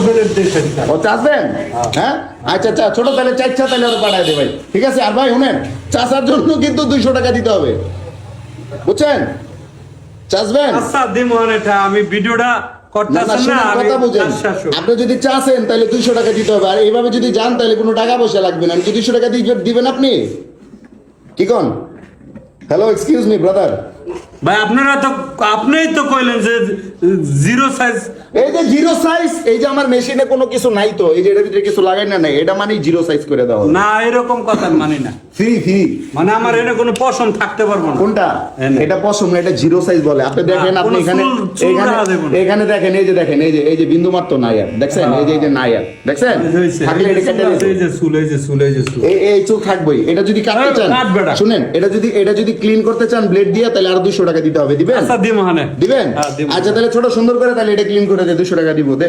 Blade দেন ও চাষবেন? হ্যাঁ আচ্ছা আচ্ছা, ছোট তাহলে চাইছা তাহলে ওরা পাঠায় দে ভাই, ঠিক আছে? আর ভাই শুনেন, চাষার জন্য কিন্তু 200 টাকা দিতে হবে, বুঝছেন? চাষবেন? আচ্ছা দিমু এটা আমি ভিডিওটা না না, করতেছেন না শুনেন, আমি কথা বুঝেন, আপনি যদি চাষেন তাহলে 200 টাকা দিতে হবে, আর এইভাবে যদি যান তাহলে কোনো টাকা পয়সা লাগবে না। আমি 200 টাকা দিবেন আপনি, কি কোন? Hello, excuse me brother. ভাই আপনারা তো আপনিই তো কইলেন যে জিরো সাইজ। এই যে জিরো সাইজ, এই যে আমার মেশিনে কোনো কিছু নাই তো, এই যে এটার ভিতরে কিছু লাগাই না, নাই এটা মানে জিরো সাইজ করে দেওয়া হবে। না এরকম কথা মানি না, ফ্রি ফ্রি। মানে আমার এনে কোনো পছন্দ থাকতে পারবো না। কোনটা? এনে। এটা পছন্দ না, এটা জিরো সাইজ বলে। আপনি দেখেন, আপনি কোনো এখানে চুল এখানে রাখা যাবে না। এখানে দেখেন, এই যে দেখেন, এই যে বিন্দু মাত্র নাই আর, দেখছেন? এই যে নাই আর, দেখছেন? থাকলে এটা কেটে দিতে। এই যে চুল, এই যে চুল, এই যে চুল। এই চুল থাকবেই। এটা যদি কাটতে চান, কাটবে না। শুনেন, এটা যদি ক্লিন করতে চান ব্লেড দিয়ে, তাহলে আরো 200 টাকা দিতে হবে। দিবেন? আচ্ছা দিমু হানে। দিবেন? হ্যাঁ, দিব। আচ্ছা তাহলে ছোট সুন্দর করে তাহলে এটা ক্লিন করে দে, 200 টাকা দিব দে।